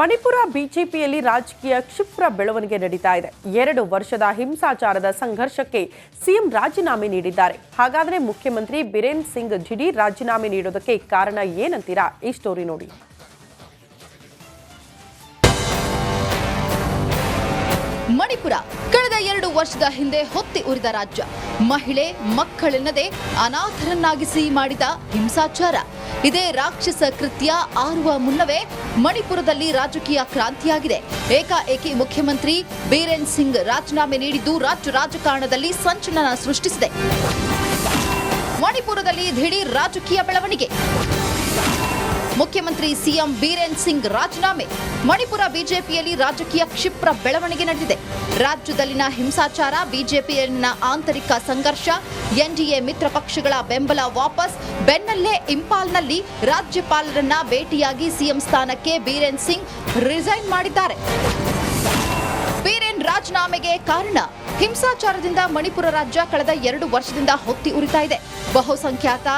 ಮಣಿಪುರ ಬಿಜೆಪಿಯಲ್ಲಿ ರಾಜಕೀಯ ಕ್ಷಿಪ್ರ ಬೆಳವಣಿಗೆ ನಡೀತಾ ಇದೆ. 2 ವರ್ಷದ ಹಿಂಸಾಚಾರದ ಸಂಘರ್ಷಕ್ಕೆ ಸಿಎಂ ರಾಜೀನಾಮೆ ನೀಡಿದ್ದಾರೆ. ಹಾಗಾದರೆ ಮುಖ್ಯಮಂತ್ರಿ ಬಿರೇನ್ ಸಿಂಗ್ ದಿಢೀರ್ ರಾಜೀನಾಮೆ ನೀಡೋದಕ್ಕೆ ಕಾರಣ ಏನಂತೀರಾ? ಈ ಸ್ಟೋರಿ ನೋಡಿ. ಮಣಿಪುರ ಕಳೆದ 2 ವರ್ಷದ ಹಿಂದೆ ಹೊತ್ತಿ ಉರಿದ ರಾಜ್ಯ. ಮಹಿಳೆ ಮಕ್ಕಳೆನ್ನದೆ ಅನಾಥರನ್ನಾಗಿಸಿ ಮಾಡಿದ ಹಿಂಸಾಚಾರ. ಇದೇ ರಾಕ್ಷಸ ಕೃತ್ಯ ಆರುವ ಮುನ್ನವೇ ಮಣಿಪುರದಲ್ಲಿ ರಾಜಕೀಯ ಕ್ರಾಂತಿಯಾಗಿದೆ. ಏಕಾಏಕಿ ಮುಖ್ಯಮಂತ್ರಿ ಬಿರೇನ್ ಸಿಂಗ್ ರಾಜೀನಾಮೆ ನೀಡಿದ್ದು ರಾಜ್ಯ ರಾಜಕಾರಣದಲ್ಲಿ ಸಂಚಲನ ಸೃಷ್ಟಿಸಿದೆ. ಮಣಿಪುರದಲ್ಲಿ ದಿಢೀರ್ ರಾಜಕೀಯ ಬೆಳವಣಿಗೆ. ಮುಖ್ಯಮಂತ್ರಿ ಸಿಎಂ ಬಿರೇನ್ ಸಿಂಗ್ ರಾಜೀನಾಮೆ. ಮಣಿಪುರ ಬಿಜೆಪಿಯಲ್ಲಿ ರಾಜಕೀಯ ಕ್ಷಿಪ್ರ ಬೆಳವಣಿಗೆ ನಡೆದಿದೆ. ರಾಜ್ಯದಲ್ಲಿನ ಹಿಂಸಾಚಾರ, ಬಿಜೆಪಿಯಲ್ಲಿನ ಆಂತರಿಕ ಸಂಘರ್ಷ, ಎನ್ಡಿಎ ಮಿತ್ರ ಪಕ್ಷಗಳ ಬೆಂಬಲ ವಾಪಸ್. ಬೆನ್ನಲ್ಲೇ ಇಂಪಾಲ್ನಲ್ಲಿ ರಾಜ್ಯಪಾಲರನ್ನ ಭೇಟಿಯಾಗಿ ಸಿಎಂ ಸ್ಥಾನಕ್ಕೆ ಬಿರೇನ್ ಸಿಂಗ್ ರಿಸೈನ್ ಮಾಡಿದ್ದಾರೆ. ಬಿರೇನ್ ರಾಜೀನಾಮೆಗೆ ಕಾರಣ ಹಿಂಸಾಚಾರದಿಂದ ಮಣಿಪುರ ರಾಜ್ಯ ಕಳೆದ 2 ವರ್ಷದಿಂದ ಹೊತ್ತಿ ಉರಿತಾ ಇದೆ. ಬಹುಸಂಖ್ಯಾತ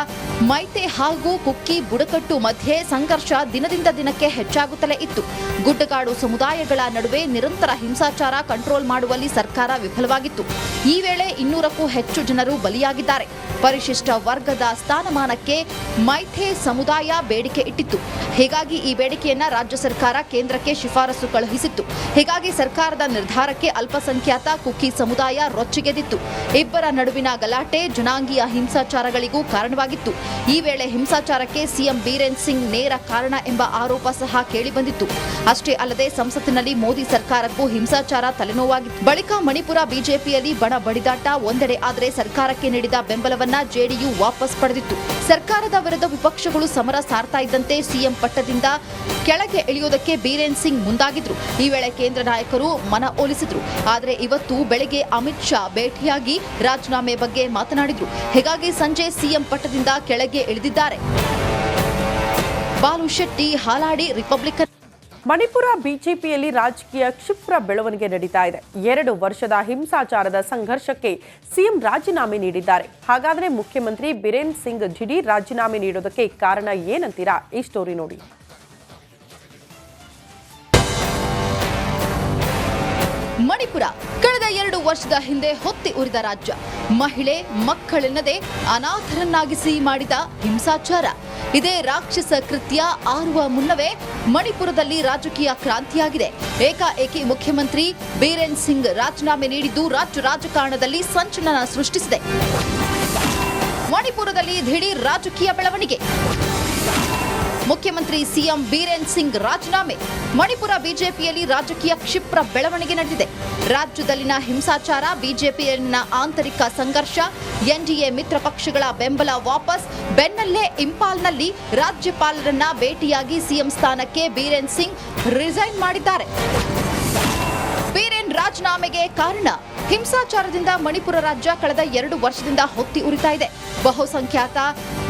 ಮೈತೆ ಹಾಗೂ ಕುಕ್ಕಿ ಬುಡಕಟ್ಟು ಮಧ್ಯೆ ಸಂಘರ್ಷ ದಿನದಿಂದ ದಿನಕ್ಕೆ ಹೆಚ್ಚಾಗುತ್ತಲೇ ಇತ್ತು. ಗುಡ್ಡಗಾಡು ಸಮುದಾಯಗಳ ನಡುವೆ ನಿರಂತರ ಹಿಂಸಾಚಾರ ಕಂಟ್ರೋಲ್ ಮಾಡುವಲ್ಲಿ ಸರ್ಕಾರ ವಿಫಲವಾಗಿತ್ತು. ಈ ವೇಳೆ 200ಕ್ಕೂ ಹೆಚ್ಚು ಜನರು ಬಲಿಯಾಗಿದ್ದಾರೆ. ಪರಿಶಿಷ್ಟ ವರ್ಗದ ಸ್ಥಾನಮಾನಕ್ಕೆ ಮೈಥೆ ಸಮುದಾಯ ಬೇಡಿಕೆ ಇಟ್ಟಿತ್ತು. ಹೀಗಾಗಿ ಈ ಬೇಡಿಕೆಯನ್ನ ರಾಜ್ಯ ಸರ್ಕಾರ ಕೇಂದ್ರಕ್ಕೆ ಶಿಫಾರಸು ಕಳುಹಿಸಿತ್ತು. ಹೀಗಾಗಿ ಸರ್ಕಾರದ ನಿರ್ಧಾರಕ್ಕೆ ಅಲ್ಪಸಂಖ್ಯಾತ ಕುಕ್ಕಿ ಸಮುದಾಯ ರೊಚ್ಚಿಗೆದ್ದಿತ್ತು. ಇಬ್ಬರ ನಡುವಿನ ಗಲಾಟೆ ಜನಾಂಗೀಯ ಹಿಂಸಾಚಾರಗಳಿಗೂ ಕಾರಣವಾಗಿತ್ತು. ಈ ವೇಳೆ ಹಿಂಸಾಚಾರಕ್ಕೆ ಸಿಎಂ ಬಿರೇನ್ ಸಿಂಗ್ ನೇರ ಕಾರಣ ಎಂಬ ಆರೋಪ ಸಹ ಕೇಳಿಬಂದಿತ್ತು. ಅಷ್ಟೇ ಅಲ್ಲದೆ ಸಂಸತ್ತಿನಲ್ಲಿ ಮೋದಿ ಸರ್ಕಾರಕ್ಕೂ ಹಿಂಸಾಚಾರ ತಲೆನೋವಾಗಿತ್ತು. ಬಳಿಕ ಮಣಿಪುರ ಬಿಜೆಪಿಯಲ್ಲಿ ಬಣ ಬಡಿದಾಟ ಒಂದೆಡೆ ಆದರೆ ಸರ್ಕಾರಕ್ಕೆ ನೀಡಿದ ಬೆಂಬಲವನ್ನ ಜೆಡಿಯು ವಾಪಸ್ ಪಡೆದಿತ್ತು. ಸರ್ಕಾರದ ವಿರುದ್ಧ ವಿಪಕ್ಷಗಳು ಸಮರ ಸಾರ್ತಾ ಇದ್ದಂತೆ ಸಿಎಂ ಪಟ್ಟದಿಂದ ಕೆಳಗೆ ಇಳಿಯೋದಕ್ಕೆ ಬಿರೇನ್ ಸಿಂಗ್ ಮುಂದಾಗಿದ್ರು. ಈ ವೇಳೆ ಕೇಂದ್ರ ನಾಯಕರು ಮನ ಒಲಿಸಿದ್ರು. ಆದರೆ ಇವತ್ತು ಬೆಳಗ್ಗೆ ಅಮಿತ್ ಶಾ ಭೇಟಿಯಾಗಿ ರಾಜೀನಾಮೆ ಬಗ್ಗೆ ಮಾತನಾಡಿದ್ರು. ಹೀಗಾಗಿ ಸಂಜೆ ಸಿಎಂ ಪಟ್ಟದಿಂದ ಕೆಳಗೆ ಇಳಿದಿದ್ದಾರೆ. ಬಾಲು ಶೆಟ್ಟಿ, ಹಾಲಾಡಿ, ರಿಪಬ್ಲಿಕನ್. ಮಣಿಪುರ ಬಿಜೆಪಿಯಲ್ಲಿ ರಾಜಕೀಯ ಕ್ಷಿಪ್ರ ಬೆಳವಣಿಗೆ ನಡೀತಾ ಇದೆ. 2 ವರ್ಷದ ಹಿಂಸಾಚಾರದ ಸಂಘರ್ಷಕ್ಕೆ ಸಿಎಂ ರಾಜೀನಾಮೆ ನೀಡಿದ್ದಾರೆ. ಹಾಗಾದರೆ ಮುಖ್ಯಮಂತ್ರಿ ಬಿರೇನ್ ಸಿಂಗ್ ದಿಢೀರ್ ರಾಜೀನಾಮೆ ನೀಡೋದಕ್ಕೆ ಕಾರಣ ಏನಂತೀರಾ? ಈ ಸ್ಟೋರಿ ನೋಡಿ. ಮಣಿಪುರ ಕಳೆದ 2 ವರ್ಷದ ಹಿಂದೆ ಹೊತ್ತಿ ಉರಿದ ರಾಜ್ಯ. ಮಹಿಳೆ ಮಕ್ಕಳೆನ್ನದೆ ಅನಾಥರನ್ನಾಗಿಸಿ ಮಾಡಿದ ಹಿಂಸಾಚಾರ. ಇದೇ ರಾಕ್ಷಸ ಕೃತ್ಯ ಆರುವ ಮುನ್ನವೇ ಮಣಿಪುರದಲ್ಲಿ ರಾಜಕೀಯ ಕ್ರಾಂತಿಯಾಗಿದೆ. ಏಕಾಏಕಿ ಮುಖ್ಯಮಂತ್ರಿ ಬಿರೇನ್ ಸಿಂಗ್ ರಾಜೀನಾಮೆ ನೀಡಿದ್ದು ರಾಜ್ಯ ರಾಜಕಾರಣದಲ್ಲಿ ಸಂಚಲನ ಸೃಷ್ಟಿಸಿದೆ. ಮಣಿಪುರದಲ್ಲಿ ದಿಢೀರ್ ರಾಜಕೀಯ ಬೆಳವಣಿಗೆ. ಮುಖ್ಯಮಂತ್ರಿ ಸಿಎಂ ಬಿರೇನ್ ಸಿಂಗ್ ರಾಜೀನಾಮೆ. ಮಣಿಪುರ ಬಿಜೆಪಿಯಲ್ಲಿ ರಾಜಕೀಯ ಕ್ಷಿಪ್ರ ಬೆಳವಣಿಗೆ ನಡೆದಿದೆ. ರಾಜ್ಯದಲ್ಲಿನ ಹಿಂಸಾಚಾರ, ಬಿಜೆಪಿಯಲ್ಲಿನ ಆಂತರಿಕ ಸಂಘರ್ಷ, ಎನ್ಡಿಎ ಮಿತ್ರ ಪಕ್ಷಗಳ ಬೆಂಬಲ ವಾಪಸ್. ಬೆನ್ನಲ್ಲೇ ಇಂಪಾಲ್ನಲ್ಲಿ ರಾಜ್ಯಪಾಲರನ್ನ ಭೇಟಿಯಾಗಿ ಸಿಎಂ ಸ್ಥಾನಕ್ಕೆ ಬಿರೇನ್ ಸಿಂಗ್ ರಿಸೈನ್ ಮಾಡಿದ್ದಾರೆ. ಬಿರೇನ್ ರಾಜೀನಾಮೆಗೆ ಕಾರಣ ಹಿಂಸಾಚಾರದಿಂದ ಮಣಿಪುರ ರಾಜ್ಯ ಕಳೆದ 2 ವರ್ಷದಿಂದ ಹೊತ್ತಿ ಉರಿತಾ ಇದೆ. ಬಹುಸಂಖ್ಯಾತ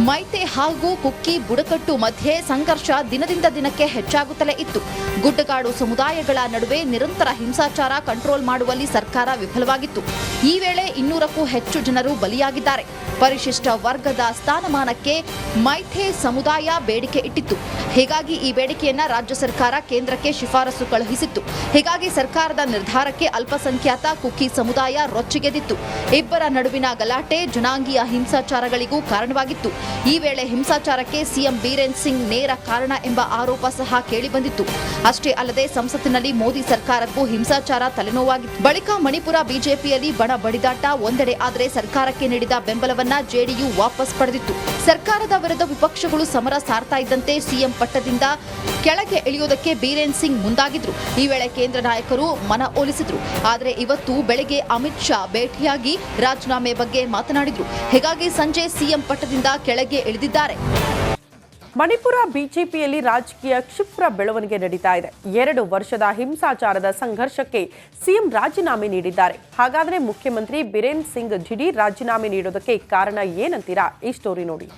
ಮೈತೆ ಹಾಗೂ ಕುಕ್ಕಿ ಬುಡಕಟ್ಟು ಮಧ್ಯೆ ಸಂಘರ್ಷ ದಿನದಿಂದ ದಿನಕ್ಕೆ ಹೆಚ್ಚಾಗುತ್ತಲೇ ಇತ್ತು. ಗುಡ್ಡಗಾಡು ಸಮುದಾಯಗಳ ನಡುವೆ ನಿರಂತರ ಹಿಂಸಾಚಾರ ಕಂಟ್ರೋಲ್ ಮಾಡುವಲ್ಲಿ ಸರ್ಕಾರ ವಿಫಲವಾಗಿತ್ತು. ಈ ವೇಳೆ 200ಕ್ಕೂ ಹೆಚ್ಚು ಜನರು ಬಲಿಯಾಗಿದ್ದಾರೆ. ಪರಿಶಿಷ್ಟ ವರ್ಗದ ಸ್ಥಾನಮಾನಕ್ಕೆ ಮೈಥೆ ಸಮುದಾಯ ಬೇಡಿಕೆ ಇಟ್ಟಿತ್ತು. ಹೀಗಾಗಿ ಈ ಬೇಡಿಕೆಯನ್ನ ರಾಜ್ಯ ಸರ್ಕಾರ ಕೇಂದ್ರಕ್ಕೆ ಶಿಫಾರಸು ಕಳುಹಿಸಿತ್ತು. ಹೀಗಾಗಿ ಸರ್ಕಾರದ ನಿರ್ಧಾರಕ್ಕೆ ಅಲ್ಪಸಂಖ್ಯಾತ ಕುಕ್ಕಿ ಸಮುದಾಯ ರೊಚ್ಚಿಗೆದ್ದಿತ್ತು. ಇಬ್ಬರ ನಡುವಿನ ಗಲಾಟೆ ಜನಾಂಗೀಯ ಹಿಂಸಾಚಾರಗಳಿಗೂ ಕಾರಣವಾಗಿತ್ತು. ಈ ವೇಳೆ ಹಿಂಸಾಚಾರಕ್ಕೆ ಸಿಎಂ ಬಿರೇನ್ ಸಿಂಗ್ ನೇರ ಕಾರಣ ಎಂಬ ಆರೋಪ ಸಹ ಕೇಳಿಬಂದಿತ್ತು. ಅಷ್ಟೇ ಅಲ್ಲದೆ ಸಂಸತ್ತಿನಲ್ಲಿ ಮೋದಿ ಸರ್ಕಾರಕ್ಕೂ ಹಿಂಸಾಚಾರ ತಲೆನೋವಾಗಿತ್ತು. ಬಳಿಕ ಮಣಿಪುರ ಬಿಜೆಪಿಯಲ್ಲಿ ಬಣ ಬಡಿದಾಟ ಒಂದೆಡೆ ಆದರೆ ಸರ್ಕಾರಕ್ಕೆ ನೀಡಿದ ಬೆಂಬಲವನ್ನ ಜೆಡಿಯು ವಾಪಸ್ ಪಡೆದಿತ್ತು. ಸರ್ಕಾರದ ವಿರುದ್ಧ ವಿಪಕ್ಷಗಳು ಸಮರ ಸಾರ್ತಾ ಇದ್ದಂತೆ ಸಿಎಂ ಪಟ್ಟದಿಂದ ಕೆಳಗೆ ಇಳಿಯೋದಕ್ಕೆ ಬಿರೇನ್ ಸಿಂಗ್ ಮುಂದಾಗಿದ್ರು. ಈ ವೇಳೆ ಕೇಂದ್ರ ನಾಯಕರು ಮನ ಒಲಿಸಿದ್ರು. ಆದರೆ ಇವತ್ತು ಬೆಳಗ್ಗೆ ಅಮಿತ್ ಶಾ ಭೇಟಿಯಾಗಿ ರಾಜೀನಾಮೆ ಬಗ್ಗೆ ಮಾತನಾಡಿದ್ರು. ಹೀಗಾಗಿ ಸಂಜೆ ಸಿಎಂ ಪಟ್ಟದಿಂದ ಕೆಳಗೆ ಇಳಿದಿದ್ದಾರೆ. ಮಣಿಪುರ ಬಿಜೆಪಿಯಲ್ಲಿ ರಾಜಕೀಯ ಕ್ಷಿಪ್ರ ಬೆಳವಣಿಗೆ ನಡೀತಾ ಇದೆ. 2 ವರ್ಷದ ಹಿಂಸಾಚಾರದ ಸಂಘರ್ಷಕ್ಕೆ ಸಿಎಂ ರಾಜೀನಾಮೆ ನೀಡಿದ್ದಾರೆ. ಹಾಗಾದರೆ ಮುಖ್ಯಮಂತ್ರಿ ಬಿರೇನ್ ಸಿಂಗ್ ದಿಢೀರ್ ರಾಜೀನಾಮೆ ನೀಡೋದಕ್ಕೆ ಕಾರಣ ಏನಂತೀರಾ? ಈ ಸ್ಟೋರಿ ನೋಡಿ.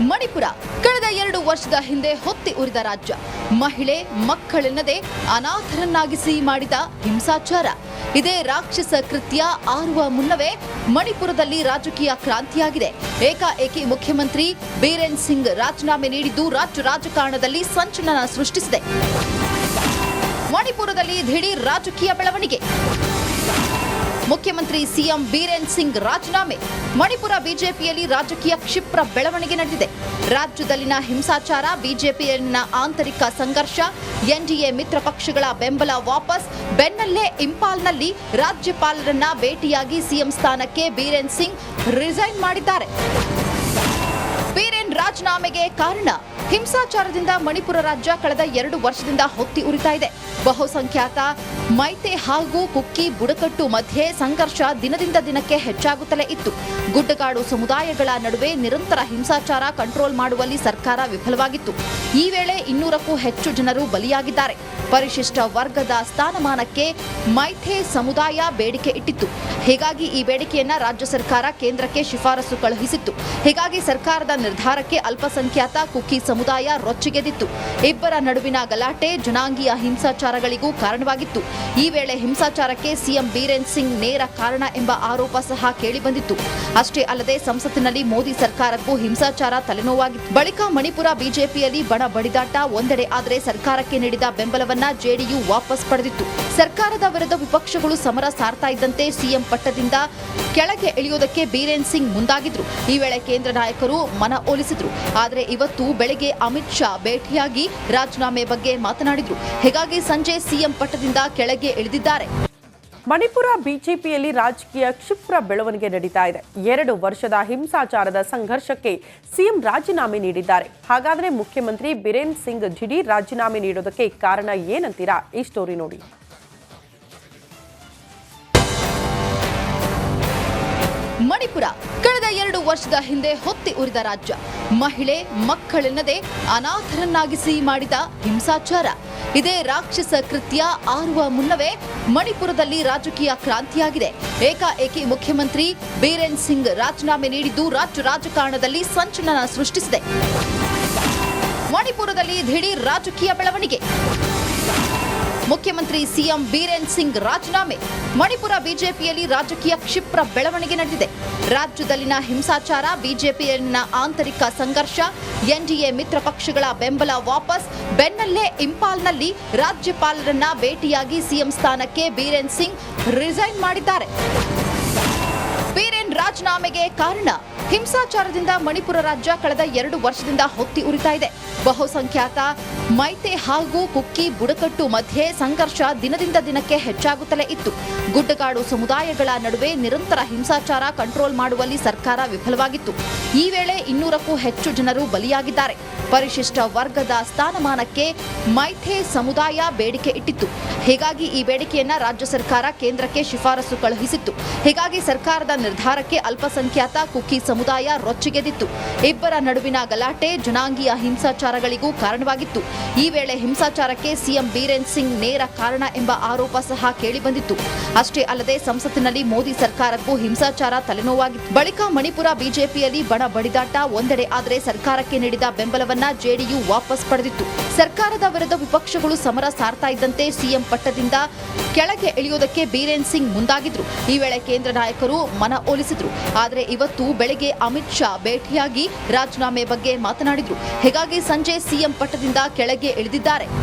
ಮಣಿಪುರ ಕಳೆದ 2 ವರ್ಷದ ಹಿಂದೆ ಹೊತ್ತಿ ಉರಿದ ರಾಜ್ಯ. ಮಹಿಳೆ ಮಕ್ಕಳೆನ್ನದೆ ಅನಾಥರನ್ನಾಗಿಸಿ ಮಾಡಿದ ಹಿಂಸಾಚಾರ. ಇದೇ ರಾಕ್ಷಸ ಕೃತ್ಯ ಆರುವ ಮುನ್ನವೇ ಮಣಿಪುರದಲ್ಲಿ ರಾಜಕೀಯ ಕ್ರಾಂತಿಯಾಗಿದೆ. ಏಕಾಏಕಿ ಮುಖ್ಯಮಂತ್ರಿ ಬೀರೇನ್ ಸಿಂಗ್ ರಾಜೀನಾಮೆ ನೀಡಿದ್ದು ರಾಜ್ಯ ರಾಜಕಾರಣದಲ್ಲಿ ಸಂಚಲನ ಸೃಷ್ಟಿಸಿದೆ. ಮಣಿಪುರದಲ್ಲಿ ದಿಢೀರ್ ರಾಜಕೀಯ ಬೆಳವಣಿಗೆ. ಮುಖ್ಯಮಂತ್ರಿ ಸಿಎಂ ಬೀರೇನ್ ಸಿಂಗ್ ರಾಜೀನಾಮೆ. ಮಣಿಪುರ ಬಿಜೆಪಿಯಲ್ಲಿ ರಾಜಕೀಯ ಕ್ಷಿಪ್ರ ಬೆಳವಣಿಗೆ ನಡೆದಿದೆ. ರಾಜ್ಯದಲ್ಲಿನ ಹಿಂಸಾಚಾರ, ಬಿಜೆಪಿಯಲ್ಲಿನ ಆಂತರಿಕ ಸಂಘರ್ಷ, ಎನ್ಡಿಎ ಮಿತ್ರ ಪಕ್ಷಗಳ ಬೆಂಬಲ ವಾಪಸ್. ಬೆನ್ನಲ್ಲೇ ಇಂಪಾಲ್ನಲ್ಲಿ ರಾಜ್ಯಪಾಲರನ್ನ ಭೇಟಿಯಾಗಿ ಸಿಎಂ ಸ್ಥಾನಕ್ಕೆ ಬೀರೇನ್ ಸಿಂಗ್ ರಿಸೈನ್ ಮಾಡಿದ್ದಾರೆ. ಬೀರೇನ್ ರಾಜೀನಾಮೆಗೆ ಕಾರಣ ಹಿಂಸಾಚಾರದಿಂದ ಮಣಿಪುರ ರಾಜ್ಯ ಕಳೆದ 2 ವರ್ಷದಿಂದ ಹೊತ್ತಿ ಉರಿತಾ ಇದೆ. ಬಹುಸಂಖ್ಯಾತ ಮೈತೆ ಹಾಗೂ ಕುಕ್ಕಿ ಬುಡಕಟ್ಟು ಮಧ್ಯೆ ಸಂಘರ್ಷ ದಿನದಿಂದ ದಿನಕ್ಕೆ ಹೆಚ್ಚಾಗುತ್ತಲೇ ಇತ್ತು. ಗುಡ್ಡಗಾಡು ಸಮುದಾಯಗಳ ನಡುವೆ ನಿರಂತರ ಹಿಂಸಾಚಾರ ಕಂಟ್ರೋಲ್ ಮಾಡುವಲ್ಲಿ ಸರ್ಕಾರ ವಿಫಲವಾಗಿತ್ತು. ಈ ವೇಳೆ 200ಕ್ಕೂ ಹೆಚ್ಚು ಜನರು ಬಲಿಯಾಗಿದ್ದಾರೆ. ಪರಿಶಿಷ್ಟ ವರ್ಗದ ಸ್ಥಾನಮಾನಕ್ಕೆ ಮೈಥೆ ಸಮುದಾಯ ಬೇಡಿಕೆ ಇಟ್ಟಿತ್ತು. ಹೀಗಾಗಿ ಈ ಬೇಡಿಕೆಯನ್ನ ರಾಜ್ಯ ಸರ್ಕಾರ ಕೇಂದ್ರಕ್ಕೆ ಶಿಫಾರಸು ಕಳುಹಿಸಿತ್ತು. ಹೀಗಾಗಿ ಸರ್ಕಾರದ ನಿರ್ಧಾರಕ್ಕೆ ಅಲ್ಪಸಂಖ್ಯಾತ ಕುಕ್ಕಿ ಸಮುದಾಯ ರೊಚ್ಚಿಗೆದ್ದಿತ್ತು. ಇಬ್ಬರ ನಡುವಿನ ಗಲಾಟೆ ಜನಾಂಗೀಯ ಹಿಂಸಾಚಾರಗಳಿಗೂ ಕಾರಣವಾಗಿತ್ತು. ಈ ವೇಳೆ ಹಿಂಸಾಚಾರಕ್ಕೆ ಸಿಎಂ ಬೀರೇನ್ ಸಿಂಗ್ ನೇರ ಕಾರಣ ಎಂಬ ಆರೋಪ ಸಹ ಕೇಳಿಬಂದಿತ್ತು. ಅಷ್ಟೇ ಅಲ್ಲದೆ ಸಂಸತ್ತಿನಲ್ಲಿ ಮೋದಿ ಸರ್ಕಾರಕ್ಕೂ ಹಿಂಸಾಚಾರ ತಲೆನೋವಾಗಿತ್ತು. ಬಳಿಕ ಮಣಿಪುರ ಬಿಜೆಪಿಯಲ್ಲಿ ಬಣ ಬಡಿದಾಟ ಒಂದೆಡೆ ಆದರೆ ಸರ್ಕಾರಕ್ಕೆ ನೀಡಿದ ಬೆಂಬಲವನ್ನ ಜೆಡಿಯು ವಾಪಸ್ ಪಡೆದಿತ್ತು. ಸರ್ಕಾರದ ವಿರುದ್ಧ ವಿಪಕ್ಷಗಳು ಸಮರ ಸಾರ್ತಾ ಇದ್ದಂತೆ ಸಿಎಂ ಪಟ್ಟದಿಂದ ಕೆಳಗೆ ಇಳಿಯೋದಕ್ಕೆ ಬೀರೇನ್ ಸಿಂಗ್ ಮುಂದಾಗಿದ್ರು. ಈ ವೇಳೆ ಕೇಂದ್ರ ನಾಯಕರು ಮನ ಒಲಿಸಿದ್ರು. ಆದರೆ ಇವತ್ತು ಬೆಳಗ್ಗೆ ಅಮಿತ್ ಶಾ ಭೇಟಿಯಾಗಿ ರಾಜೀನಾಮೆ ಬಗ್ಗೆ ಮಾತನಾಡಿದ್ರು. ಹೀಗಾಗಿ ಸಂಜೆ ಸಿಎಂ ಪಟ್ಟದಿಂದ ಕೆಳಗೆ ಇಳಿದಿದ್ದಾರೆ. ಮಣಿಪುರ ಬಿಜೆಪಿಯಲ್ಲಿ ರಾಜಕೀಯ ಕ್ಷಿಪ್ರ ಬೆಳವಣಿಗೆ ನಡೀತಾ ಇದೆ. 2 ವರ್ಷದ ಹಿಂಸಾಚಾರದ ಸಂಘರ್ಷಕ್ಕೆ ಸಿಎಂ ರಾಜೀನಾಮೆ ನೀಡಿದ್ದಾರೆ. ಹಾಗಾದ್ರೆ ಮುಖ್ಯಮಂತ್ರಿ ಬೀರೇನ್ ಸಿಂಗ್ ದಿಢೀರ್ ರಾಜೀನಾಮೆ ನೀಡೋದಕ್ಕೆ ಕಾರಣ ಏನಂತೀರಾ? ಈ ಸ್ಟೋರಿ ನೋಡಿ. ಮಣಿಪುರ ಕಳೆದ 2 ವರ್ಷದ ಹಿಂದೆ ಹೊತ್ತಿ ಉರಿದ ರಾಜ್ಯ. ಮಹಿಳೆ ಮಕ್ಕಳೆನ್ನದೆ ಅನಾಥರನ್ನಾಗಿಸಿ ಮಾಡಿದ ಹಿಂಸಾಚಾರ. ಇದೇ ರಾಕ್ಷಸ ಕೃತ್ಯ ಆರುವ ಮುನ್ನವೇ ಮಣಿಪುರದಲ್ಲಿ ರಾಜಕೀಯ ಕ್ರಾಂತಿಯಾಗಿದೆ. ಏಕಾಏಕಿ ಮುಖ್ಯಮಂತ್ರಿ ಬೀರೇನ್ ಸಿಂಗ್ ರಾಜೀನಾಮೆ ನೀಡಿದ್ದು ರಾಜ್ಯ ರಾಜಕಾರಣದಲ್ಲಿ ಸಂಚಲನ ಸೃಷ್ಟಿಸಿದೆ. ಮಣಿಪುರದಲ್ಲಿ ದಿಢೀರ್ ರಾಜಕೀಯ ಬೆಳವಣಿಗೆ. ಮುಖ್ಯಮಂತ್ರಿ ಸಿಎಂ ಬೀರೇನ್ ಸಿಂಗ್ ರಾಜೀನಾಮೆ. ಮಣಿಪುರ ಬಿಜೆಪಿಯಲ್ಲಿ ರಾಜಕೀಯ ಕ್ಷಿಪ್ರ ಬೆಳವಣಿಗೆ ನಡೆದಿದೆ. ರಾಜ್ಯದಲ್ಲಿನ ಹಿಂಸಾಚಾರ, ಬಿಜೆಪಿಯಲ್ಲಿನ ಆಂತರಿಕ ಸಂಘರ್ಷ, ಎನ್ಡಿಎ ಮಿತ್ರ ಪಕ್ಷಗಳ ಬೆಂಬಲ ವಾಪಸ್. ಬೆನ್ನಲ್ಲೇ ಇಂಪಾಲ್ನಲ್ಲಿ ರಾಜ್ಯಪಾಲರನ್ನ ಭೇಟಿಯಾಗಿ ಸಿಎಂ ಸ್ಥಾನಕ್ಕೆ ಬೀರೇನ್ ಸಿಂಗ್ ರಿಸೈನ್ ಮಾಡಿದ್ದಾರೆ. ಬೀರೇನ್ ರಾಜೀನಾಮೆಗೆ ಕಾರಣ ಹಿಂಸಾಚಾರದಿಂದ ಮಣಿಪುರ ರಾಜ್ಯ ಕಳೆದ 2 ವರ್ಷದಿಂದ ಹೊತ್ತಿ ಉರಿತಾ ಇದೆ. ಬಹುಸಂಖ್ಯಾತ ಮೈತೆ ಹಾಗೂ ಕುಕ್ಕಿ ಬುಡಕಟ್ಟು ಮಧ್ಯೆ ಸಂಘರ್ಷ ದಿನದಿಂದ ದಿನಕ್ಕೆ ಹೆಚ್ಚಾಗುತ್ತಲೇ ಇತ್ತು. ಗುಡ್ಡಗಾಡು ಸಮುದಾಯಗಳ ನಡುವೆ ನಿರಂತರ ಹಿಂಸಾಚಾರ ಕಂಟ್ರೋಲ್ ಮಾಡುವಲ್ಲಿ ಸರ್ಕಾರ ವಿಫಲವಾಗಿತ್ತು. ಈ ವೇಳೆ 200ಕ್ಕೂ ಹೆಚ್ಚು ಜನರು ಬಲಿಯಾಗಿದ್ದಾರೆ. ಪರಿಶಿಷ್ಟ ವರ್ಗದ ಸ್ಥಾನಮಾನಕ್ಕೆ ಮೈಥೆ ಸಮುದಾಯ ಬೇಡಿಕೆ ಇಟ್ಟಿತ್ತು. ಹೀಗಾಗಿ ಈ ಬೇಡಿಕೆಯನ್ನ ರಾಜ್ಯ ಸರ್ಕಾರ ಕೇಂದ್ರಕ್ಕೆ ಶಿಫಾರಸು ಕಳುಹಿಸಿತ್ತು. ಹೀಗಾಗಿ ಸರ್ಕಾರದ ನಿರ್ಧಾರಕ್ಕೆ ಅಲ್ಪಸಂಖ್ಯಾತ ಕುಕ್ಕಿ ಸಮುದಾಯ ರೊಚ್ಚಿಗೆದ್ದಿತ್ತು. ಇಬ್ಬರ ನಡುವಿನ ಗಲಾಟೆ ಜನಾಂಗೀಯ ಹಿಂಸಾಚಾರಗಳಿಗೂ ಕಾರಣವಾಗಿತ್ತು. ಈ ವೇಳೆ ಹಿಂಸಾಚಾರಕ್ಕೆ ಸಿಎಂ ಬೀರೇನ್ ಸಿಂಗ್ ನೇರ ಕಾರಣ ಎಂಬ ಆರೋಪ ಸಹ ಕೇಳಿಬಂದಿತ್ತು. ಅಷ್ಟೇ ಅಲ್ಲದೆ ಸಂಸತ್ತಿನಲ್ಲಿ ಮೋದಿ ಸರ್ಕಾರಕ್ಕೂ ಹಿಂಸಾಚಾರ ತಲೆನೋವಾಗಿತ್ತು. ಬಳಿಕ ಮಣಿಪುರ ಬಿಜೆಪಿಯಲ್ಲಿ ಬಣ ಬಡಿದಾಟ ಒಂದೆಡೆ ಆದರೆ ಸರ್ಕಾರಕ್ಕೆ ನೀಡಿದ ಬೆಂಬಲವನ್ನ ಜೆಡಿಯು ವಾಪಸ್ ಪಡೆದಿತ್ತು. ಸರ್ಕಾರದ ವಿರುದ್ಧ ವಿಪಕ್ಷಗಳು ಸಮರ ಸಾರ್ತಾ ಇದ್ದಂತೆ ಸಿಎಂ ಪಟ್ಟದಿಂದ ಕೆಳಗೆ ಇಳಿಯೋದಕ್ಕೆ ಬೀರೇನ್ ಸಿಂಗ್ ಮುಂದಾಗಿದ್ರು. ಈ ವೇಳೆ ಕೇಂದ್ರ ನಾಯಕರು ಮನ ಒಲಿಸಿದ್ರು. ಆದರೆ ಇವತ್ತು ಬೆಳಗ್ಗೆ ಅಮಿತ್ ಶಾ ಭೇಟಿಯಾಗಿ ರಾಜೀನಾಮೆ ಬಗ್ಗೆ ಮಾತನಾಡಿದ್ರು. ಹೀಗಾಗಿ ಸಂಜೆ ಸಿಎಂ ಪಟ್ಟದಿಂದ ಕೆಳಗೆ ಇಳಿದಿದ್ದಾರೆ.